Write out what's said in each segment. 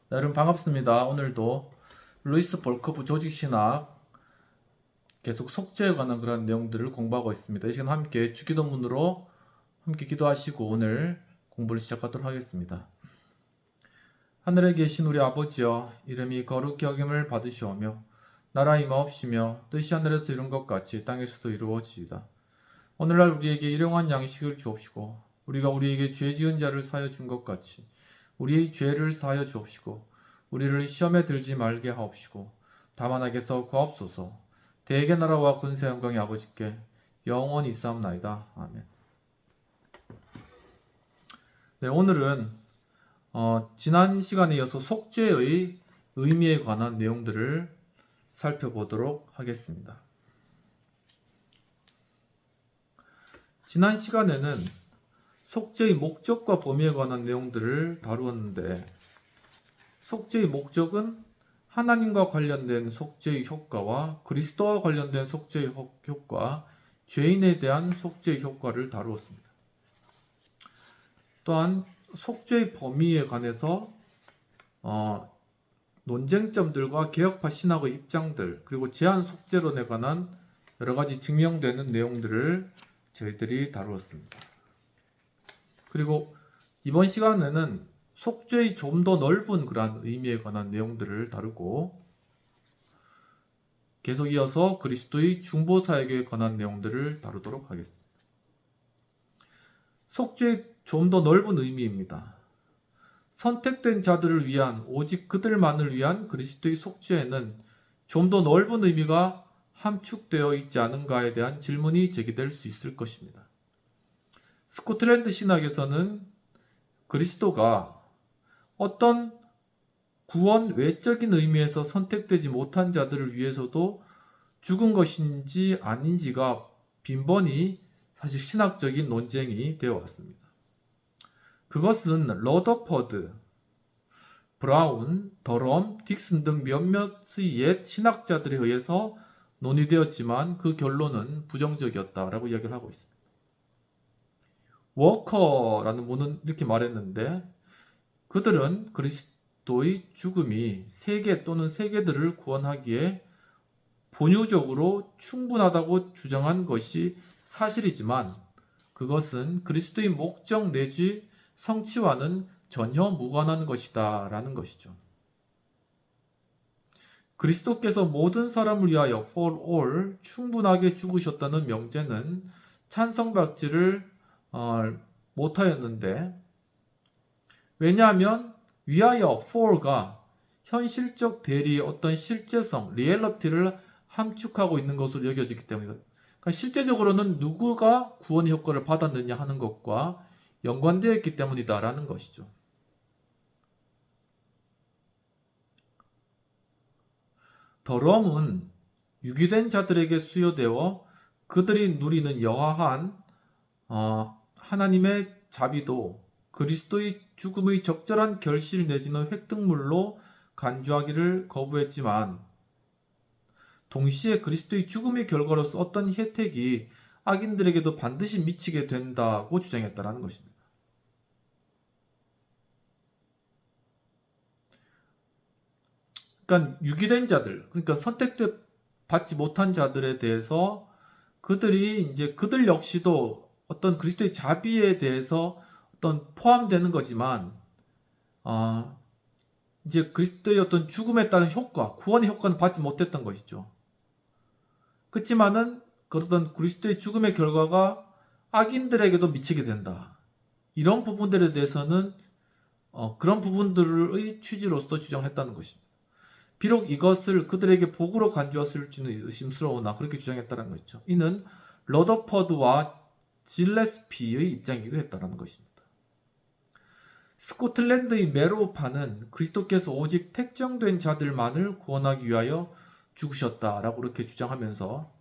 네, 여러분 반갑습니다. 오늘도 루이스 볼커프 조직신학 계속 속죄에 관한 그런 내용들을 공부하고 있습니다. 이 시간 함께 주기도문으로 함께 기도하시고 오늘 공부를 시작하도록 하겠습니다. 하늘에 계신 우리 아버지여, 이름이 거룩히 여김을 받으시오며 나라 임하옵시며 뜻이 하늘에서 이룬 것 같이 땅에서도 이루어지이다. 오늘날 우리에게 일용할 양식을 주옵시고 우리가 우리에게 죄 지은 자를 사하여 준 것 같이 우리의 죄를 사하여 주옵시고 우리를 시험에 들지 말게 하옵시고 다만 악에서 구하옵소서. 대개 나라와 권세 영광이 아버지께 영원히 있사옵나이다. 아멘. 네, 오늘은 지난 시간에 이어서 속죄의 의미에 관한 내용들을 살펴보도록 하겠습니다. 지난 시간에는 속죄의 목적과 범위에 관한 내용들을 다루었는데, 속죄의 목적은 하나님과 관련된 속죄의 효과와 그리스도와 관련된 속죄의 효과, 죄인에 대한 속죄의 효과를 다루었습니다. 또한 속죄의 범위에 관해서 논쟁점들과 개혁파 신학의 입장들, 그리고 제한 속죄론에 관한 여러 가지 증명되는 내용들을 저희들이 다루었습니다. 그리고 이번 시간에는 속죄의 좀 더 넓은 그러한 의미에 관한 내용들을 다루고, 계속 이어서 그리스도의 중보사역에 관한 내용들을 다루도록 하겠습니다. 속죄의 좀 더 넓은 의미입니다. 선택된 자들을 위한, 오직 그들만을 위한 그리스도의 속죄에는 좀 더 넓은 의미가 함축되어 있지 않은가에 대한 질문이 제기될 수 있을 것입니다. 스코틀랜드 신학에서는 그리스도가 어떤 구원 외적인 의미에서 선택되지 못한 자들을 위해서도 죽은 것인지 아닌지가 빈번히 사실 신학적인 논쟁이 되어 왔습니다. 그것은 러더퍼드, 브라운, 더럼, 딕슨 등 몇몇의 옛 신학자들에 의해서 논의되었지만 그 결론은 부정적이었다라고 이야기를 하고 있습니다. 워커라는 분은 이렇게 말했는데, 그들은 그리스도의 죽음이 세계 또는 세계들을 구원하기에 본유적으로 충분하다고 주장한 것이 사실이지만 그것은 그리스도의 목적 내지 성취와는 전혀 무관한 것이다 라는 것이죠. 그리스도께서 모든 사람을 위하여 for all 충분하게 죽으셨다는 명제는 찬성받지를 못하였는데, 왜냐하면 위하여 for가 현실적 대리의 어떤 실제성, 리얼리티를 함축하고 있는 것으로 여겨지기 때문입니다. 그러니까 실제적으로는 누구가 구원의 효과를 받았느냐 하는 것과 연관되어 있기 때문이다라는 것이죠. 더럼은 유기된 자들에게 수여되어 그들이 누리는 여하한 하나님의 자비도 그리스도의 죽음의 적절한 결실 내지는 획득물로 간주하기를 거부했지만, 동시에 그리스도의 죽음의 결과로서 어떤 혜택이 악인들에게도 반드시 미치게 된다고 주장했다는 것입니다. 그러니까 유기된 자들, 그러니까 선택받지 못한 자들에 대해서 그들이 이제 그들 역시도 어떤 그리스도의 자비에 대해서 어떤 포함되는 거지만, 이제 그리스도의 어떤 죽음에 따른 효과, 구원의 효과는 받지 못했던 것이죠. 그렇지만은 그러던 그리스도의 죽음의 결과가 악인들에게도 미치게 된다. 이런 부분들에 대해서는 그런 부분들의 취지로서 주장했다는 것입니다. 비록 이것을 그들에게 복으로 간주었을지는 의심스러우나 그렇게 주장했다는 것이죠. 이는 러더퍼드와 질레스피의 입장이기도 했다는 것입니다. 스코틀랜드의 메로우파는 그리스도께서 오직 택정된 자들만을 구원하기 위하여 죽으셨다라고 이렇게 주장하면서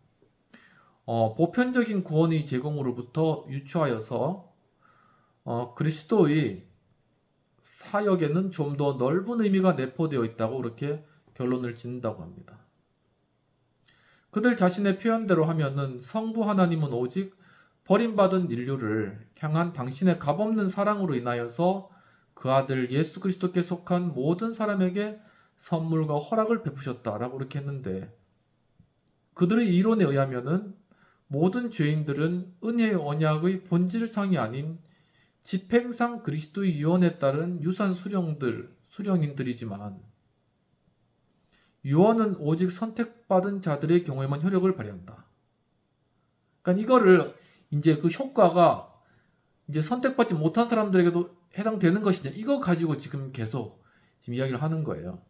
보편적인 구원의 제공으로부터 유추하여서 그리스도의 사역에는 좀 더 넓은 의미가 내포되어 있다고 그렇게 결론을 짓는다고 합니다. 그들 자신의 표현대로 하면은 성부 하나님은 오직 버림받은 인류를 향한 당신의 값없는 사랑으로 인하여서 그 아들 예수 그리스도께 속한 모든 사람에게 선물과 허락을 베푸셨다라고 그렇게 했는데, 그들의 이론에 의하면은 모든 죄인들은 은혜의 언약의 본질상이 아닌 집행상 그리스도의 유언에 따른 유산 수령인들이지만, 유언은 오직 선택받은 자들의 경우에만 효력을 발휘한다. 그러니까 이거를 이제 그 효과가 이제 선택받지 못한 사람들에게도 해당되는 것이냐, 이거 가지고 지금 계속 지금 이야기를 하는 거예요.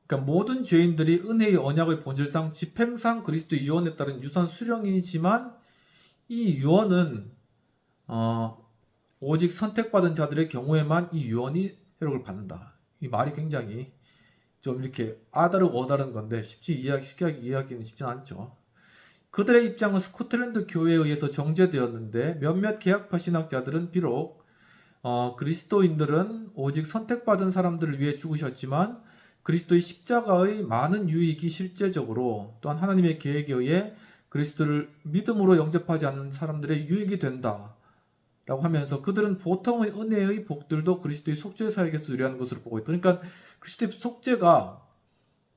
그러니까 모든 죄인들이 은혜의 언약의 본질상 집행상 그리스도의 유언에 따른 유산 수령이지만, 이 유언은 오직 선택받은 자들의 경우에만 이 유언이 효력을 받는다. 이 말이 굉장히 좀 이렇게 아다르고 어다른 건데 쉽게 이해하기는 쉽지 않죠. 그들의 입장은 스코틀랜드 교회에 의해서 정제되었는데, 몇몇 개혁파 신학자들은 비록 그리스도인들은 오직 선택받은 사람들을 위해 죽으셨지만 그리스도의 십자가의 많은 유익이 실제적으로 또한 하나님의 계획에 의해 그리스도를 믿음으로 영접하지 않는 사람들의 유익이 된다 라고 하면서, 그들은 보통의 은혜의 복들도 그리스도의 속죄 사역에서 유리한 것으로 보고 있다. 그러니까 그리스도의 속죄가,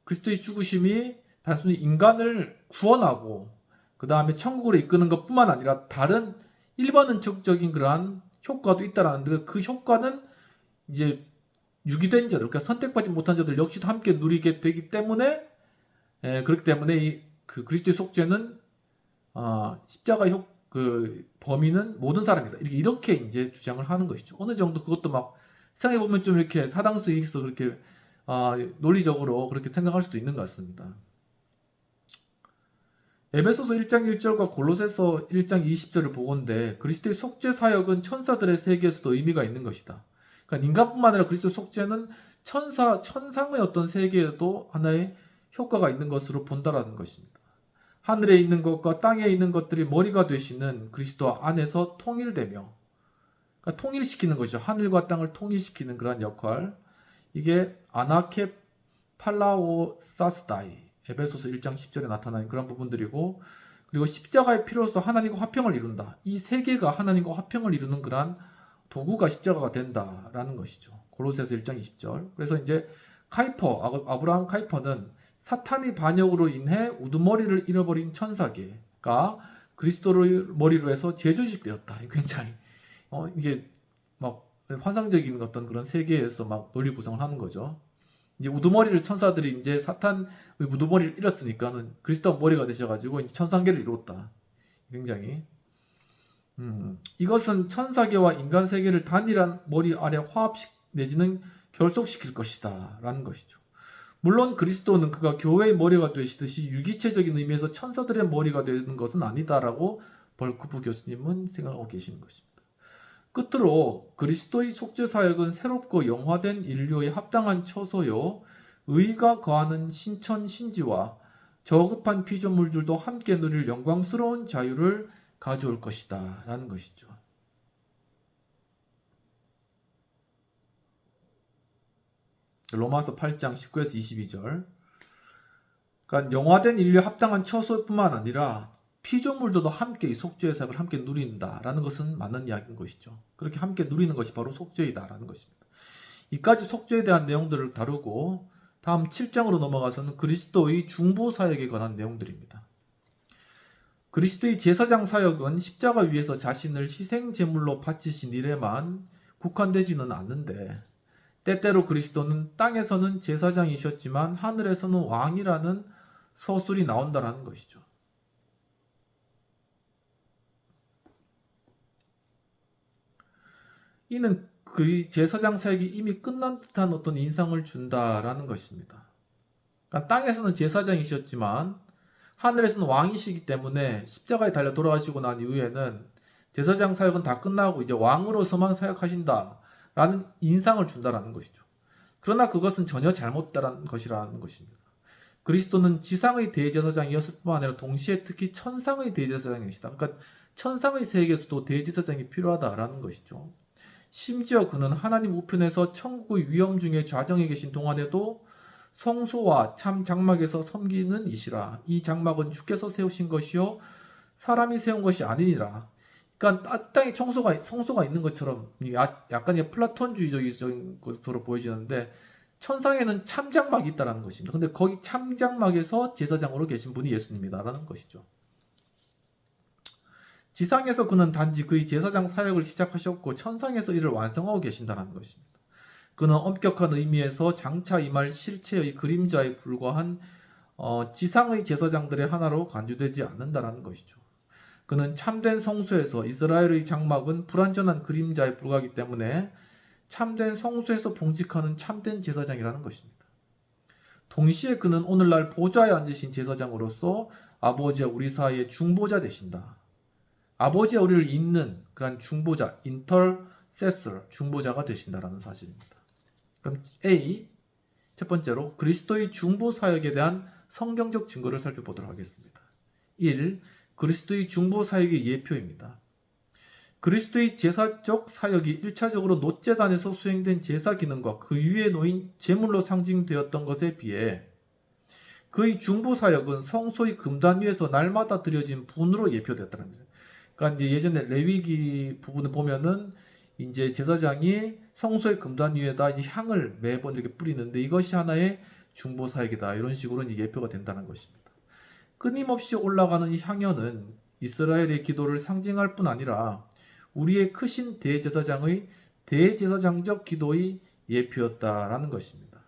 그리스도의 죽으심이 단순히 인간을 구원하고 그 다음에 천국으로 이끄는 것뿐만 아니라 다른 일반론적인 그러한 효과도 있다라는데, 그 효과는 이제 유기된 자들, 그러니까 선택받지 못한 자들 역시도 함께 누리게 되기 때문에, 그렇기 때문에 그 그리스도의 속죄는 십자가 범위는 모든 사람이다, 이렇게 이제 주장을 하는 것이죠. 어느 정도 그것도 막 생각해 보면 좀 이렇게 타당성이 있어, 그렇게 논리적으로 그렇게 생각할 수도 있는 것 같습니다. 에베소서 1장 1절과 골로새서 1장 20절을 보건대 그리스도의 속죄 사역은 천사들의 세계에서도 의미가 있는 것이다. 그러니까 인간뿐만 아니라 그리스도의 속죄는 천상의 어떤 세계에도 하나의 효과가 있는 것으로 본다라는 것입니다. 하늘에 있는 것과 땅에 있는 것들이 머리가 되시는 그리스도 안에서 통일되며, 그러니까 통일시키는 것이죠. 하늘과 땅을 통일시키는 그런 역할. 이게 아나케 팔라오사스다이, 에베소서 1장 10절에 나타나는 그런 부분들이고, 그리고 십자가의 피로서 하나님과 화평을 이룬다. 이 세계가 하나님과 화평을 이루는 그러한 도구가 십자가가 된다라는 것이죠. 골로새서 1장 20절. 그래서 이제 아브라함 카이퍼는 사탄의 반역으로 인해 우두머리를 잃어버린 천사계가 그리스도를 머리로 해서 재조직되었다. 굉장히 이게 막 환상적인 어떤 그런 세계에서 막 논리 구성을 하는 거죠. 이제 우두머리를 천사들이 이제 사탄의 우두머리를 잃었으니까는 그리스도가 머리가 되셔가지고 이제 천상계를 이루었다. 굉장히 이것은 천사계와 인간 세계를 단일한 머리 아래 내지는 결속시킬 것이다 라는 것이죠. 물론 그리스도는 그가 교회의 머리가 되시듯이 유기체적인 의미에서 천사들의 머리가 되는 것은 아니다라고 벌크프 교수님은 생각하고 계시는 것입니다. 끝으로 그리스도의 속죄 사역은 새롭고 영화된 인류의 합당한 처소요, 의가 거하는 신천 신지와 저급한 피조물들도 함께 누릴 영광스러운 자유를 가져올 것이다 라는 것이죠. 로마서 8장 19에서 22절. 그러니까 영화된 인류의 합당한 처소뿐만 아니라 피조물들도 함께 이 속죄의 사역을 함께 누린다라는 것은 맞는 이야기인 것이죠. 그렇게 함께 누리는 것이 바로 속죄이다라는 것입니다. 이까지 속죄에 대한 내용들을 다루고 다음 7장으로 넘어가서는 그리스도의 중보 사역에 관한 내용들입니다. 그리스도의 제사장 사역은 십자가 위에서 자신을 희생 제물로 바치신 일에만 국한되지는 않는데, 때때로 그리스도는 땅에서는 제사장이셨지만 하늘에서는 왕이라는 서술이 나온다라는 것이죠. 이는 그 제사장 사역이 이미 끝난 듯한 어떤 인상을 준다라는 것입니다. 그러니까 땅에서는 제사장이셨지만 하늘에서는 왕이시기 때문에 십자가에 달려 돌아가시고 난 이후에는 제사장 사역은 다 끝나고 이제 왕으로서만 사역하신다라는 인상을 준다라는 것이죠. 그러나 그것은 전혀 잘못된 것이라는 것입니다. 그리스도는 지상의 대제사장이었을 뿐만 아니라 동시에 특히 천상의 대제사장이시다. 그러니까 천상의 세계에서도 대제사장이 필요하다라는 것이죠. 심지어 그는 하나님 우편에서 천국의 위험 중에 좌정에 계신 동안에도 성소와 참 장막에서 섬기는 이시라. 이 장막은 주께서 세우신 것이요 사람이 세운 것이 아니니라. 그러니까 땅에 성소가 있는 것처럼 약간 플라톤주의적인 것으로 보여지는데 천상에는 참장막이 있다라는 것입니다. 근데 거기 참장막에서 제사장으로 계신 분이 예수님이다라는 것이죠. 지상에서 그는 단지 그의 제사장 사역을 시작하셨고 천상에서 이를 완성하고 계신다는 것입니다. 그는 엄격한 의미에서 장차 임할 실체의 그림자에 불과한 지상의 제사장들의 하나로 간주되지 않는다는 것이죠. 그는 참된 성소에서 이스라엘의 장막은 불완전한 그림자에 불과하기 때문에 참된 성소에서 봉직하는 참된 제사장이라는 것입니다. 동시에 그는 오늘날 보좌에 앉으신 제사장으로서 아버지와 우리 사이의 중보자 되신다. 아버지와 우리를 잇는 그런 중보자, 인터세서, 중보자가 되신다라는 사실입니다. 그럼 A, 첫 번째로 그리스도의 중보 사역에 대한 성경적 증거를 살펴보도록 하겠습니다. 1. 그리스도의 중보 사역의 예표입니다. 그리스도의 제사적 사역이 1차적으로 놋제단에서 수행된 제사 기능과 그 위에 놓인 제물로 상징되었던 것에 비해 그의 중보 사역은 성소의 금단 위에서 날마다 드려진 분으로 예표되었다는 거죠. 그러니까 이제 예전에 레위기 부분을 보면은 이제 제사장이 성소의 금단 위에다 이제 향을 매번 이렇게 뿌리는데 이것이 하나의 중보 사역이다. 이런 식으로 이제 예표가 된다는 것입니다. 끊임없이 올라가는 이 향연은 이스라엘의 기도를 상징할 뿐 아니라 우리의 크신 대제사장의 대제사장적 기도의 예표였다라는 것입니다.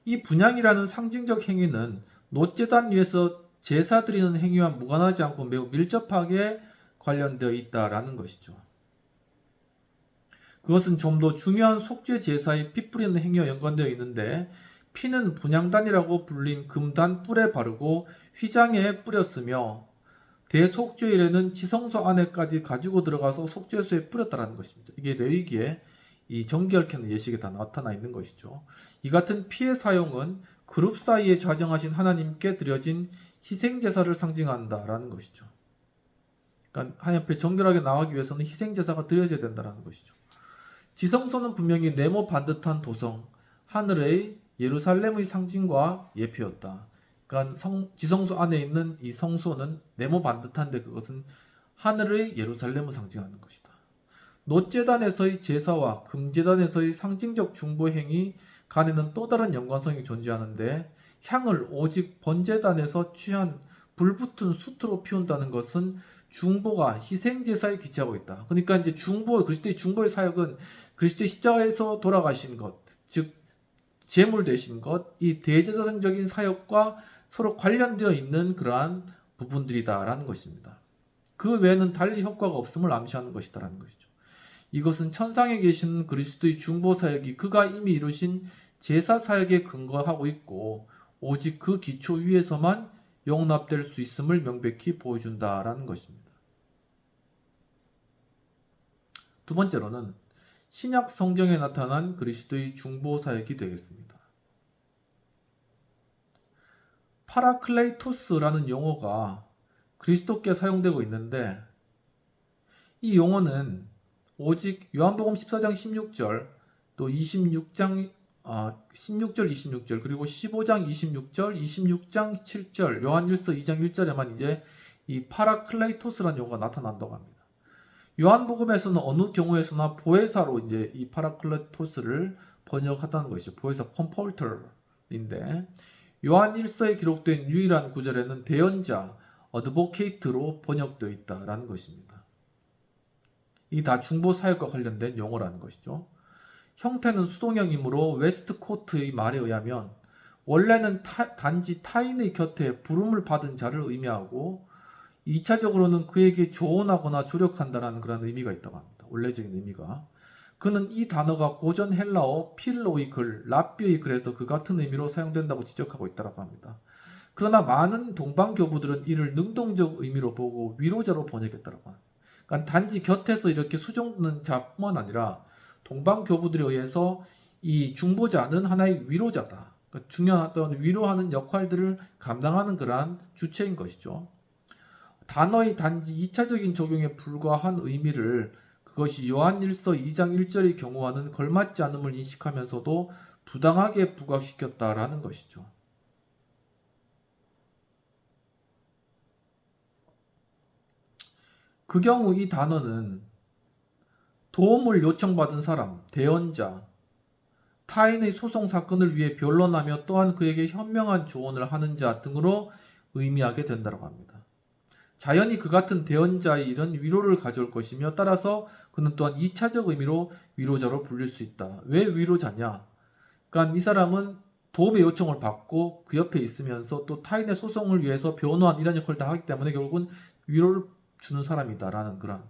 이 분향이라는 상징적 행위는 놋제단 위에서 제사 드리는 행위와 무관하지 않고 매우 밀접하게 관련되어 있다라는 것이죠. 그것은 좀 더 중요한 속죄 제사의 피 뿌리는 행위와 연관되어 있는데 피는 분향단이라고 불린 금단 뿔에 바르고 휘장에 뿌렸으며 대속죄일에는 지성소 안에까지 가지고 들어가서 속죄소에 뿌렸다는 것입니다. 이게 레위기에 이 정결케는 예식에 다 나타나 있는 것이죠. 이 같은 피의 사용은 그룹 사이에 좌정하신 하나님께 드려진 희생제사를 상징한다라는 것이죠. 그러니까 하나님 앞에 정결하게 나가기 위해서는 희생제사가 드려져야 된다는 것이죠. 지성소는 분명히 네모 반듯한 도성, 하늘의 예루살렘의 상징과 예표였다. 그러니까 지성소 안에 있는 이 성소는 네모 반듯한데 그것은 하늘의 예루살렘을 상징하는 것이다. 놋제단에서의 제사와 금제단에서의 상징적 중보 행위 간에는 또 다른 연관성이 존재하는데 향을 오직 번제단에서 취한 불붙은 숯으로 피운다는 것은 중보가 희생제사에 기치하고 있다. 그러니까 이제 그리스도의 중보의 사역은 그리스도의 십자가에서 돌아가신 것, 즉 제물 되신 것, 이 대제사장적인 사역과 서로 관련되어 있는 그러한 부분들이다라는 것입니다. 그 외에는 달리 효과가 없음을 암시하는 것이다라는 것이죠. 이것은 천상에 계신 그리스도의 중보 사역이 그가 이미 이루신 제사 사역에 근거하고 있고 오직 그 기초 위에서만 용납될 수 있음을 명백히 보여준다라는 것입니다. 두 번째로는 신약 성경에 나타난 그리스도의 중보 사역이 되겠습니다. 파라클레이토스라는 용어가 그리스도께 사용되고 있는데 이 용어는 오직 요한복음 14장 16절 또 16절 26절 그리고 15장 26절 26장 7절 요한일서 2장 1절에만 이제 이 파라클레이토스라는 용어가 나타난다고 합니다. 요한복음에서는 어느 경우에서나 보혜사로 이제 이 파라클레토스를 번역하다는 것이죠. 보혜사 컴포터인데 요한일서에 기록된 유일한 구절에는 대언자, 어드보케이트로 번역되어 있다라는 것입니다. 이 다 중보 사역과 관련된 용어라는 것이죠. 형태는 수동형이므로 웨스트코트의 말에 의하면 원래는 단지 타인의 곁에 부름을 받은 자를 의미하고 2차적으로는 그에게 조언하거나 조력한다는 그런 의미가 있다고 합니다. 원래적인 의미가. 그는 이 단어가 고전 헬라어 필로의 글, 랍비의 글에서 그 같은 의미로 사용된다고 지적하고 있다고 합니다. 그러나 많은 동방교부들은 이를 능동적 의미로 보고 위로자로 번역했다고 합니다. 그러니까 단지 곁에서 이렇게 수종드는 자뿐만 아니라 동방교부들에 의해서 이 중보자는 하나의 위로자다. 그러니까 중요한 어떤 위로하는 역할들을 감당하는 그러한 주체인 것이죠. 단어의 단지 2차적인 적용에 불과한 의미를 그것이 요한일서 2장 1절의 경우와는 걸맞지 않음을 인식하면서도 부당하게 부각시켰다라는 것이죠. 그 경우 이 단어는 도움을 요청받은 사람, 대언자, 타인의 소송 사건을 위해 변론하며 또한 그에게 현명한 조언을 하는 자 등으로 의미하게 된다고 합니다. 자연히 그 같은 대언자의 일은 위로를 가져올 것이며 따라서 그는 또한 2차적 의미로 위로자로 불릴 수 있다. 왜 위로자냐? 그러니까 이 사람은 도움의 요청을 받고 그 옆에 있으면서 또 타인의 소송을 위해서 변호한 이런 역할을 다 하기 때문에 결국은 위로를 주는 사람이다라는 그런,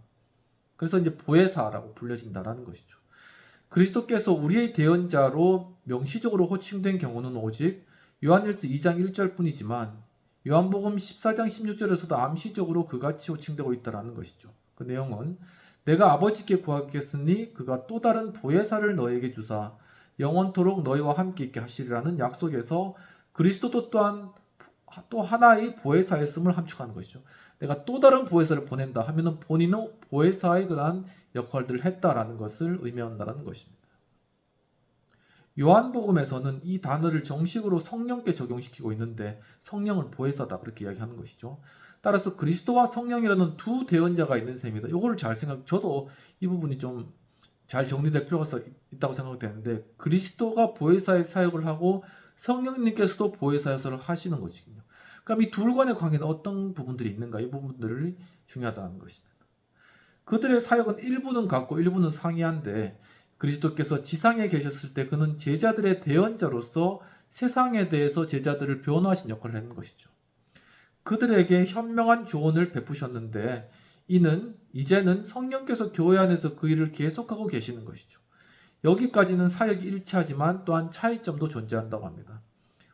그래서 이제 보혜사라고 불려진다라는 것이죠. 그리스도께서 우리의 대언자로 명시적으로 호칭된 경우는 오직 요한일서 2장 1절 뿐이지만 요한복음 14장 16절에서도 암시적으로 그같이 호칭되고 있다는 것이죠. 그 내용은 내가 아버지께 구하겠으니 그가 또 다른 보혜사를 너에게 주사 영원토록 너희와 함께 있게 하시리라는 약속에서 그리스도도 또한 또 하나의 보혜사였음을 함축하는 것이죠. 내가 또 다른 보혜사를 보낸다 하면은 본인은 보혜사의 그러한 역할들을 했다라는 것을 의미한다는 것입니다. 요한복음에서는 이 단어를 정식으로 성령께 적용시키고 있는데 성령은 보혜사다 그렇게 이야기하는 것이죠. 따라서 그리스도와 성령이라는 두 대언자가 있는 셈입니다. 이거를 잘 저도 이 부분이 좀 잘 정리될 필요가 있다고 생각되는데 그리스도가 보혜사의 사역을 하고 성령님께서도 보혜사 역할을 하시는 것이거든요. 그럼 이 둘 간의 관계는 어떤 부분들이 있는가? 이 부분들이 중요하다는 것입니다. 그들의 사역은 일부는 같고 일부는 상이한데 그리스도께서 지상에 계셨을 때 그는 제자들의 대언자로서 세상에 대해서 제자들을 변호하신 역할을 했는 것이죠. 그들에게 현명한 조언을 베푸셨는데 이는 이제는 성령께서 교회 안에서 그 일을 계속하고 계시는 것이죠. 여기까지는 사역이 일치하지만 또한 차이점도 존재한다고 합니다.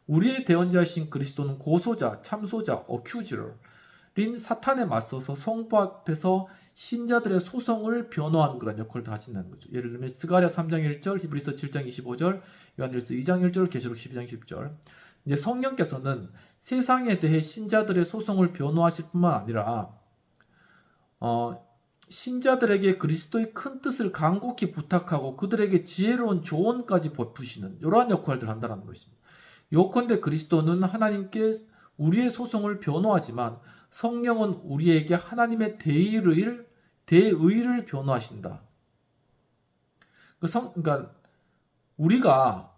우리의 대언자이신 그리스도는 고소자, 참소자, 어큐저인 사탄에 맞서서 성부 앞에서 신자들의 소송을 변호하는 그런 역할도 하신다는 거죠. 예를 들면 스가랴 3장 1절, 히브리서 7장 25절, 요한일서 2장 1절, 계시록 12장 10절. 이제 성령께서는 세상에 대해 신자들의 소송을 변호하실 뿐만 아니라 신자들에게 그리스도의 큰 뜻을 간곡히 부탁하고 그들에게 지혜로운 조언까지 베푸시는 이러한 역할들을 한다는 것입니다. 요컨대 그리스도는 하나님께 우리의 소송을 변호하지만 성령은 우리에게 하나님의 대의를 변호하신다. 그러니까 우리가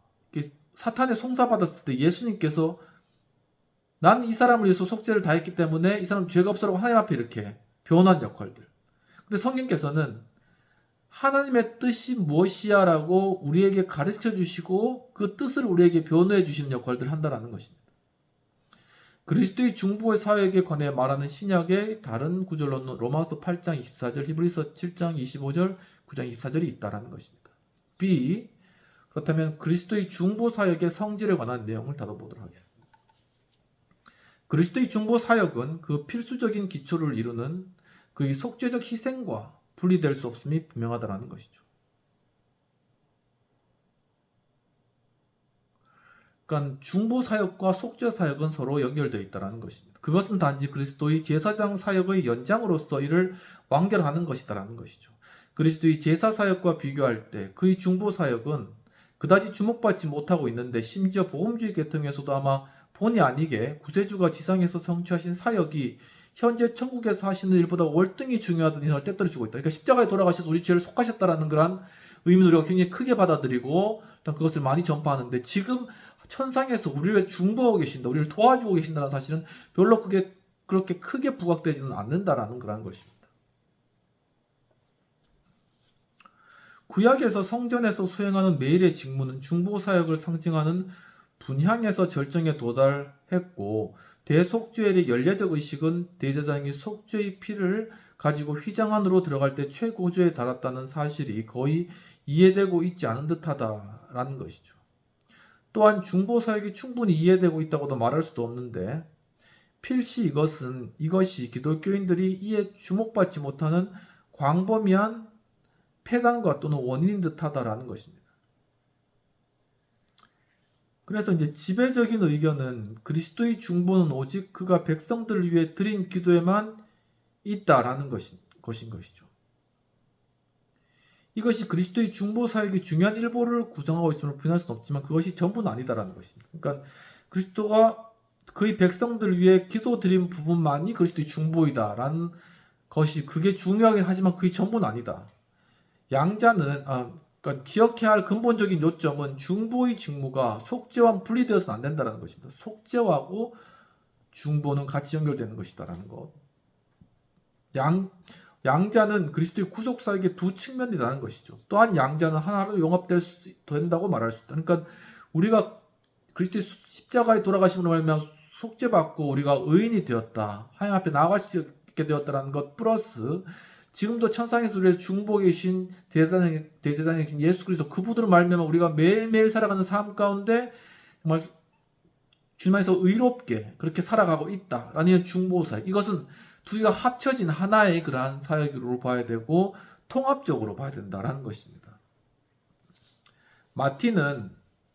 사탄에 송사받았을 때 예수님께서 나는 이 사람을 위해서 속죄를 다했기 때문에 이 사람 죄가 없어라고 하나님 앞에 이렇게 변호한 역할들. 근데 성령께서는 하나님의 뜻이 무엇이야 라고 우리에게 가르쳐 주시고 그 뜻을 우리에게 변호해 주시는 역할들을 한다는 것입니다. 그리스도의 중보의 사역에 관해 말하는 신약의 다른 구절로는 로마서 8장 24절, 히브리서 7장 25절, 9장 24절이 있다는 것입니다. B. 그렇다면 그리스도의 중보 사역의 성질에 관한 내용을 다뤄보도록 하겠습니다. 그리스도의 중보 사역은 그 필수적인 기초를 이루는 그의 속죄적 희생과 분리될 수 없음이 분명하다는 것이죠. 그러니까 중보 사역과 속죄 사역은 서로 연결되어 있다는 것입니다. 그것은 단지 그리스도의 제사장 사역의 연장으로서 이를 완결하는 것이다라는 것이죠. 그리스도의 제사 사역과 비교할 때 그의 중보 사역은 그다지 주목받지 못하고 있는데 심지어 복음주의 계통에서도 아마 본의 아니게 구세주가 지상에서 성취하신 사역이 현재 천국에서 하시는 일보다 월등히 중요하다는 인상을 떼떨어주고 있다. 그러니까 십자가에 돌아가셔서 우리 죄를 속하셨다라는 그런 의미를 우리가 굉장히 크게 받아들이고 일단 그것을 많이 전파하는데 지금 천상에서 우리를 중보하고 계신다, 우리를 도와주고 계신다는 사실은 별로 그렇게 크게 부각되지는 않는다라는 그런 것입니다. 구약에서 성전에서 수행하는 매일의 직무는 중보 사역을 상징하는 분향에서 절정에 도달했고 대속죄의 연례적 의식은 대제사장이 속죄의 피를 가지고 휘장 안으로 들어갈 때 최고조에 달았다는 사실이 거의 이해되고 있지 않은 듯하다라는 것이죠. 또한 중보 사역이 충분히 이해되고 있다고도 말할 수도 없는데 필시 이것이 기독교인들이 이에 주목받지 못하는 광범위한 폐단과 또는 원인인 듯하다라는 것입니다. 그래서 이제 지배적인 의견은 그리스도의 중보는 오직 그가 백성들을 위해 드린 기도에만 있다라는 것인 것이죠. 이것이 그리스도의 중보 사역이 중요한 일부를 구성하고 있음을 부인할 수는 없지만 그것이 전부는 아니다라는 것입니다. 그러니까 그리스도가 그의 백성들을 위해 기도 드린 부분만이 그리스도의 중보이다라는 그게 중요하긴 하지만 그게 전부는 아니다. 양자는 그러니까 기억해야 할 근본적인 요점은 중보의 직무가 속죄와 분리되어서는 안 된다는 것입니다. 속죄하고 중보는 같이 연결되는 것이다라는 것. 양자는 그리스도의 구속사역의 두 측면이라는 것이죠. 또한 양자는 하나로 된다고 말할 수 있다. 그러니까 우리가 그리스도의 십자가에 돌아가심으로 말미암아 속죄받고 우리가 의인이 되었다. 하나님 앞에 나아갈 수 있게 되었다는 것 플러스 지금도 천상에서 우리의 중보에 계신 대제사장이신 예수 그리스도 그분으로 말미암아 우리가 매일매일 살아가는 삶 가운데 정말 주님께서 의롭게 그렇게 살아가고 있다라는 중보 사역. 이것은 두 개가 합쳐진 하나의 그러한 사역으로 봐야 되고 통합적으로 봐야 된다라는 것입니다. 마틴은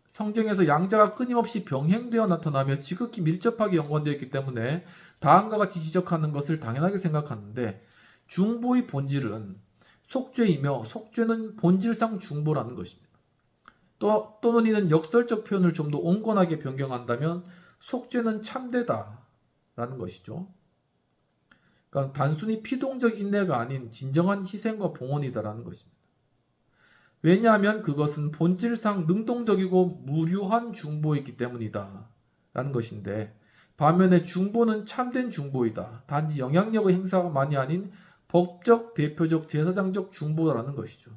성경에서 양자가 끊임없이 병행되어 나타나며 지극히 밀접하게 연관되어 있기 때문에 다음과 같이 지적하는 것을 당연하게 생각하는데 중보의 본질은 속죄이며 속죄는 본질상 중보라는 것입니다. 또는 이는 역설적 표현을 좀 더 온건하게 변경한다면 속죄는 참되다라는 것이죠. 그러니까 단순히 피동적 인내가 아닌 진정한 희생과 봉헌이다라는 것입니다. 왜냐하면 그것은 본질상 능동적이고 무료한 중보이기 때문이다 라는 것인데 반면에 중보는 참된 중보이다. 단지 영향력의 행사만이 아닌 법적, 대표적, 제사장적 중보라는 것이죠.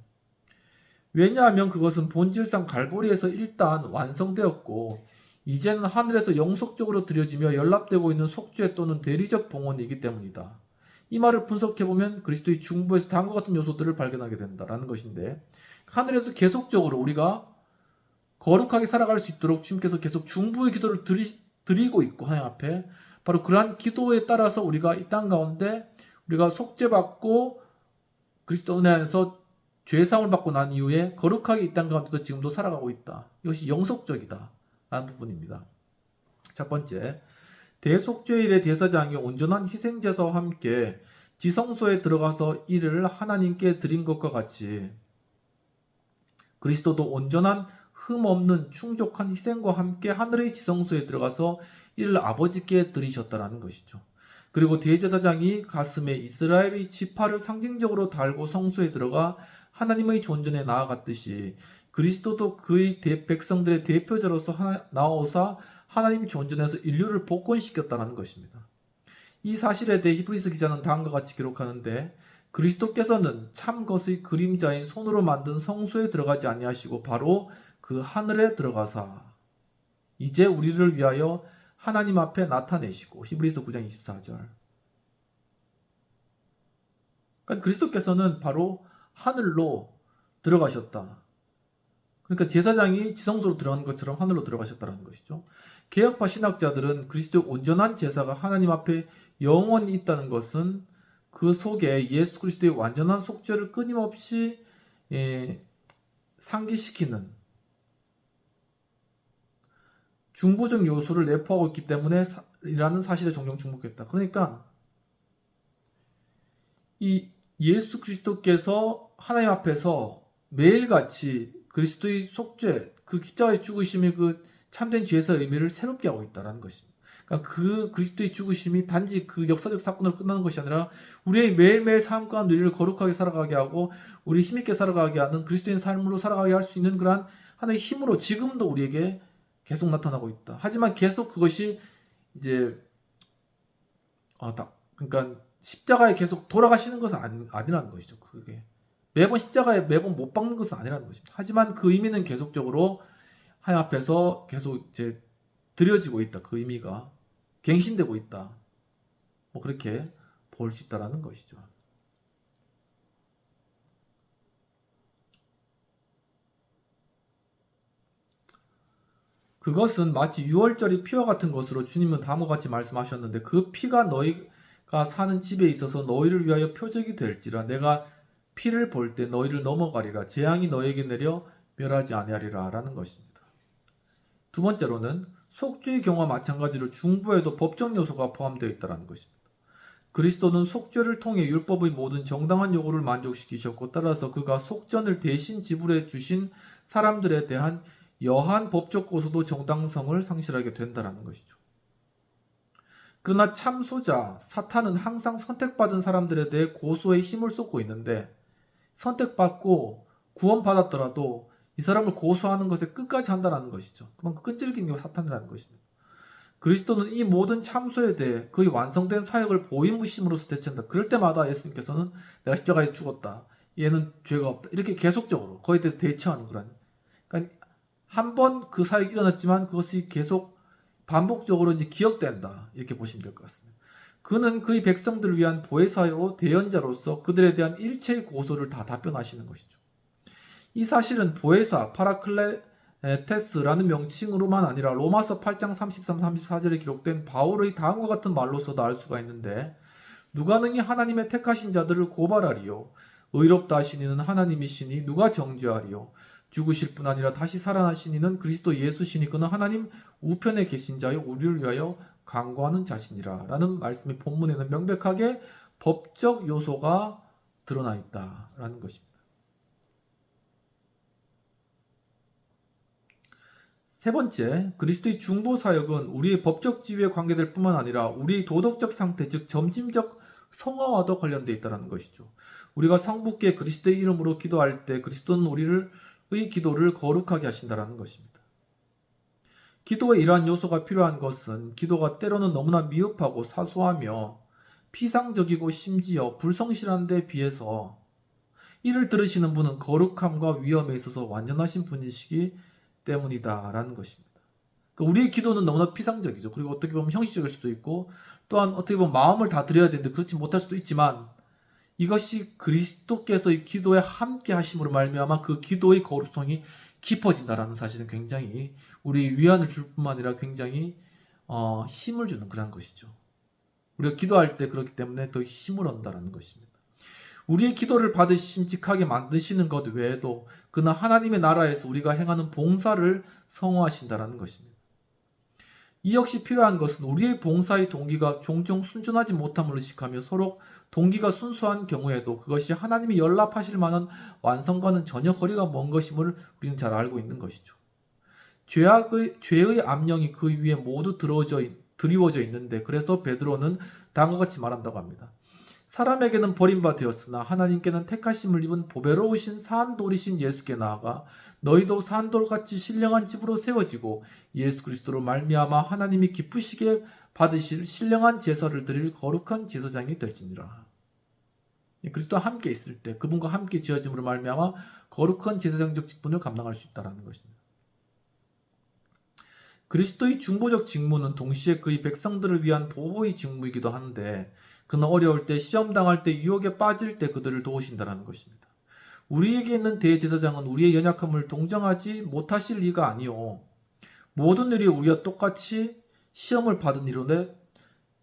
왜냐하면 그것은 본질상 갈보리에서 일단 완성되었고 이제는 하늘에서 영속적으로 드려지며 연락되고 있는 속죄 또는 대리적 봉헌이기 때문이다. 이 말을 분석해보면 그리스도의 중보에서 다음과 같은 요소들을 발견하게 된다라는 것인데 하늘에서 계속적으로 우리가 거룩하게 살아갈 수 있도록 주님께서 계속 중보의 기도를 드리고 있고 하나님 앞에 바로 그러한 기도에 따라서 우리가 이 땅 가운데 우리가 속죄받고 그리스도 은혜 안에서 죄사함을 받고 난 이후에 거룩하게 이 땅 가운데도 지금도 살아가고 있다. 이것이 영속적이다 라는 부분입니다. 첫 번째, 대속죄일의 대사장이 온전한 희생제사와 함께 지성소에 들어가서 이를 하나님께 드린 것과 같이 그리스도도 온전한 흠없는 충족한 희생과 함께 하늘의 지성소에 들어가서 이를 아버지께 드리셨다라는 것이죠. 그리고 대제사장이 가슴에 이스라엘의 지파를 상징적으로 달고 성소에 들어가 하나님의 존전에 나아갔듯이 그리스도도 그의 백성들의 대표자로서 나아오사 하나님 존전에서 인류를 복권시켰다는 것입니다. 이 사실에 대해 히브리서 기자는 다음과 같이 기록하는데 그리스도께서는 참 것의 그림자인 손으로 만든 성소에 들어가지 아니하시고 바로 그 하늘에 들어가사 이제 우리를 위하여 하나님 앞에 나타내시고 히브리서 9장 24절. 그러니까 그리스도께서는 바로 하늘로 들어가셨다. 그러니까 제사장이 지성소로 들어가는 것처럼 하늘로 들어가셨다는 것이죠. 개혁파 신학자들은 그리스도의 온전한 제사가 하나님 앞에 영원히 있다는 것은 그 속에 예수 그리스도의 완전한 속죄를 끊임없이 상기시키는 중보적 요소를 내포하고 있기 때문에 이라는 사실에 종종 주목했다. 그러니까 이 예수 그리스도께서 하나님 앞에서 매일같이 그리스도의 속죄, 그 십자가의 죽으심의 그 참된 죄사의 의미를 새롭게 하고 있다는 것입니다. 그러니까 그 그리스도의 죽으심이 단지 그 역사적 사건으로 끝나는 것이 아니라 우리의 매일매일 삶 가운데 우리를 거룩하게 살아가게 하고 우리 힘있게 살아가게 하는 그리스도인 삶으로 살아가게 할 수 있는 그러한 하나의 힘으로 지금도 우리에게 계속 나타나고 있다. 하지만 계속 그것이 이제 그러니까 십자가에 계속 돌아가시는 것은 아니라는 것이죠. 그게 매번 십자가에 매번 못 박는 것은 아니라는 것입니다. 하지만 그 의미는 계속적으로 하나님 앞에서 계속 이제 드려지고 있다. 그 의미가 갱신되고 있다. 뭐 그렇게 볼 수 있다라는 것이죠. 그것은 마치 유월절이 피와 같은 것으로 주님은 다음과 같이 말씀하셨는데 그 피가 너희가 사는 집에 있어서 너희를 위하여 표적이 될지라 내가 피를 볼 때 너희를 넘어가리라 재앙이 너희에게 내려 멸하지 아니하리라 라는 것입니다. 두 번째로는 속죄의 경우와 마찬가지로 중보에도 법적 요소가 포함되어 있다는 것입니다. 그리스도는 속죄를 통해 율법의 모든 정당한 요구를 만족시키셨고 따라서 그가 속전을 대신 지불해 주신 사람들에 대한 여한 법적 고소도 정당성을 상실하게 된다는 것이죠. 그러나 참소자 사탄은 항상 선택받은 사람들에 대해 고소의 힘을 쏟고 있는데, 선택받고 구원받았더라도 이 사람을 고소하는 것에 끝까지 한다는 것이죠. 그만큼 끈질긴 게 사탄이라는 것입니다. 그리스도는 이 모든 참소에 대해 그의 완성된 사역을 보이무심으로써 대체한다. 그럴 때마다 예수님께서는 내가 십자가에 죽었다, 얘는 죄가 없다, 이렇게 계속적으로 거기에 대해서 대처하는 거라니. 그러니까 한 번 그 사역이 일어났지만 그것이 계속 반복적으로 이제 기억된다, 이렇게 보시면 될 것 같습니다. 그는 그의 백성들을 위한 보혜사요 대언자로서 그들에 대한 일체의 고소를 다 답변하시는 것이죠. 이 사실은 보혜사 파라클레테스라는 명칭으로만 아니라 로마서 8장 33, 34절에 기록된 바울의 다음과 같은 말로서도 알 수가 있는데, 누가 능히 하나님의 택하신 자들을 고발하리요, 의롭다 하신 이는 하나님이시니 누가 정죄하리요, 죽으실 뿐 아니라 다시 살아나신 이는 그리스도 예수시니 그는 하나님 우편에 계신 자요 우리를 위하여 강구하는 자신이라 라는 말씀이 본문에는 명백하게 법적 요소가 드러나 있다라는 것입니다. 세 번째, 그리스도의 중보 사역은 우리의 법적 지위에 관계될 뿐만 아니라 우리의 도덕적 상태, 즉 점진적 성화와도 관련되어 있다는 것이죠. 우리가 성부께 그리스도의 이름으로 기도할 때 그리스도는 우리의 기도를 거룩하게 하신다는 것입니다. 기도에 이러한 요소가 필요한 것은 기도가 때로는 너무나 미흡하고 사소하며 피상적이고 심지어 불성실한 데 비해서 이를 들으시는 분은 거룩함과 위엄에 있어서 완전하신 분이시기 때문이다라는 것입니다. 그러니까 우리의 기도는 너무나 피상적이죠. 그리고 어떻게 보면 형식적일 수도 있고, 또한 어떻게 보면 마음을 다 드려야 되는데 그렇지 못할 수도 있지만, 이것이 그리스도께서의 기도에 함께 하심으로 말미암아 그 기도의 거룩성이 깊어진다라는 사실은 굉장히 우리 위안을 줄 뿐만 아니라 굉장히 힘을 주는 그런 것이죠. 우리가 기도할 때 그렇기 때문에 더 힘을 얻는다는 것입니다. 우리의 기도를 받으심직하게 만드시는 것 외에도 그는 하나님의 나라에서 우리가 행하는 봉사를 성화하신다는 것입니다. 이 역시 필요한 것은 우리의 봉사의 동기가 종종 순전하지 못함을 의식하며 서로 동기가 순수한 경우에도 그것이 하나님이 연락하실 만한 완성과는 전혀 거리가 먼 것임을 우리는 잘 알고 있는 것이죠. 죄의 암령이 그 위에 모두 드리워져 있는데, 그래서 베드로는 다음과 같이 말한다고 합니다. 사람에게는 버림바 되었으나 하나님께는 택하심을 입은 보배로우신 산돌이신 예수께 나아가 너희도 산돌같이 신령한 집으로 세워지고 예수 그리스도로 말미암아 하나님이 기쁘시게 받으실 신령한 제사를 드릴 거룩한 제사장이 될지니라. 그리스도와 함께 있을 때 그분과 함께 지어짐으로 말미암아 거룩한 제사장적 직분을 감당할 수 있다는 것입니다. 그리스도의 중보적 직무는 동시에 그의 백성들을 위한 보호의 직무이기도 한데, 그는 어려울 때, 시험 당할 때, 유혹에 빠질 때 그들을 도우신다는 것입니다. 우리에게 있는 대제사장은 우리의 연약함을 동정하지 못하실 리가 아니요, 모든 일이 우리와 똑같이 시험을 받은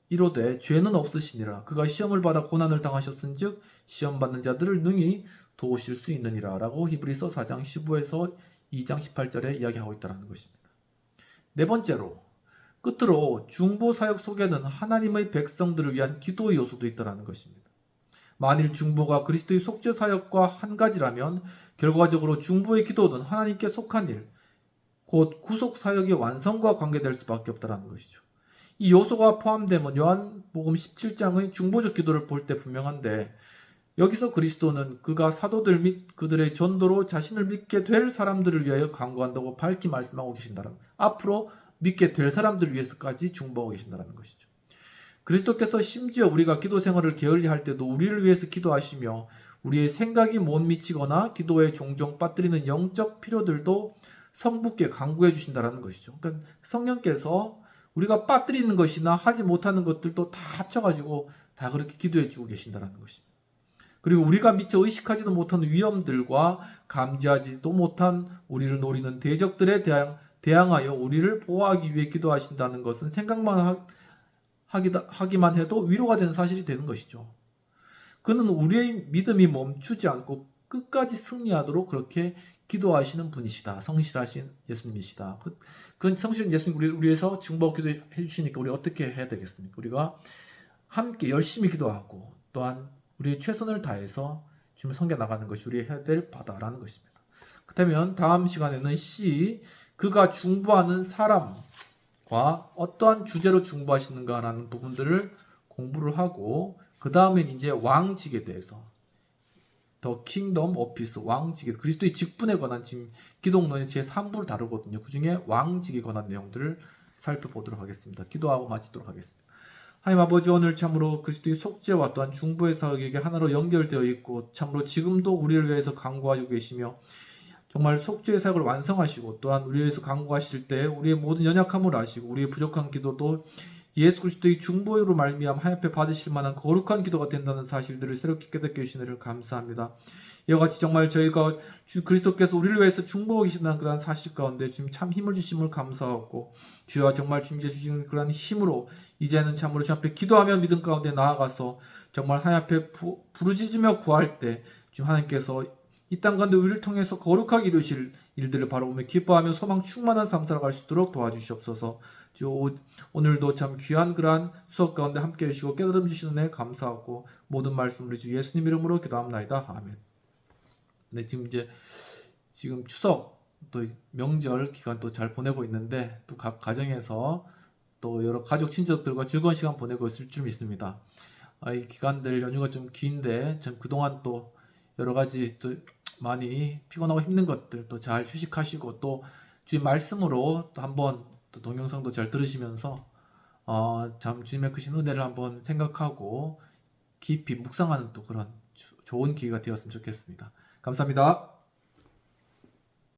이로되 죄는 없으시니라. 그가 시험을 받아 고난을 당하셨은즉 시험 받는 자들을 능히 도우실 수 있느니라 라고 히브리서 4장 15에서 2장 18절에 이야기하고 있다는 것입니다. 네 번째로, 끝으로 중보 사역 속에는 하나님의 백성들을 위한 기도의 요소도 있다는 것입니다. 만일 중보가 그리스도의 속죄 사역과 한 가지라면 결과적으로 중보의 기도는 하나님께 속한 일, 곧 구속 사역의 완성과 관계될 수밖에 없다는 것이죠. 이 요소가 포함되면 요한복음 17장의 중보적 기도를 볼 때 분명한데, 여기서 그리스도는 그가 사도들 및 그들의 전도로 자신을 믿게 될 사람들을 위하여 간구한다고 밝히 말씀하고 계신다는, 앞으로 믿게 될 사람들을 위해서까지 중보하고 계신다는 것이죠. 그리스도께서 심지어 우리가 기도 생활을 게을리할 때도 우리를 위해서 기도하시며 우리의 생각이 못 미치거나 기도에 종종 빠뜨리는 영적 필요들도 성부께 간구해 주신다는 것이죠. 그러니까 성령께서 우리가 빠뜨리는 것이나 하지 못하는 것들도 다 합쳐가지고 다 그렇게 기도해 주고 계신다는 것입니다. 그리고 우리가 미처 의식하지도 못한 위험들과 감지하지도 못한 우리를 노리는 대적들에 대항하여 우리를 보호하기 위해 기도하신다는 것은 생각만 하기만 해도 위로가 되는 사실이 되는 것이죠. 그는 우리의 믿음이 멈추지 않고 끝까지 승리하도록 그렇게 기도하시는 분이시다. 성실하신 예수님이시다. 그런 성실한 예수님 우리 위해서 중보하고 기도해 주시니까 우리 어떻게 해야 되겠습니까? 우리가 함께 열심히 기도하고 또한 우리의 최선을 다해서 주님을 섬겨 나가는 것이 우리의 해야 될 바다라는 것입니다. 그렇다면 다음 시간에는 그가 중보하는 사람, 어떠한 주제로 중보하시는가라는 부분들을 공부를 하고 그 다음에 이제 왕직에 대해서 더 킹덤 오피스 왕직에 그리스도의 직분에 관한 지금 기독론의 제 3부를 다루거든요. 그 중에 왕직에 관한 내용들을 살펴보도록 하겠습니다. 기도하고 마치도록 하겠습니다. 하나님 아버지 오늘 참으로 그리스도의 속죄와 또한 중보의 사역에게 하나로 연결되어 있고 참으로 지금도 우리를 위해서 간구하시고 계시며 정말 속죄의 사역을 완성하시고 또한 우리를 위해서 간구하실 때 우리의 모든 연약함을 아시고 우리의 부족한 기도도 예수 그리스도의 중보로 말미암아 하나님 앞에 받으실 만한 거룩한 기도가 된다는 사실들을 새롭게 깨닫게 해주신 은혜를 감사합니다. 이와 같이 정말 저희가 그리스도께서 우리를 위해서 중보하고 계신다는 그런 사실 가운데 주님 참 힘을 주심을 감사하고 주여 정말 주님께 주시는 그런 힘으로 이제는 참으로 주님 앞에 기도하며 믿음 가운데 나아가서 정말 하나님 앞에 부르짖으며 구할 때 주님 하나님께서 이 땅 가운데 우리를 통해서 거룩하게 이루실 일들을 바라보며 기뻐하며 소망 충만한 삶 살아갈 수 있도록 도와주시옵소서. 오늘도 참 귀한 그러한 수업 가운데 함께해 주시고 깨달음 주시는 애 감사하고 모든 말씀 우리 주 예수님 이름으로 기도합나이다. 아멘. 네, 지금 추석 또 명절 기간 또 잘 보내고 있는데 또 각 가정에서 또 여러 가족 친척들과 즐거운 시간 보내고 있을 줄 믿습니다. 이 기간들 연휴가 좀 긴데 전 그동안 또 여러 가지 또 많이 피곤하고 힘든 것들 또 잘 휴식하시고 또 주님 말씀으로 또 한번 또 동영상도 잘 들으시면서 참 주님의 크신 은혜를 한번 생각하고 깊이 묵상하는 또 그런 좋은 기회가 되었으면 좋겠습니다. 감사합니다.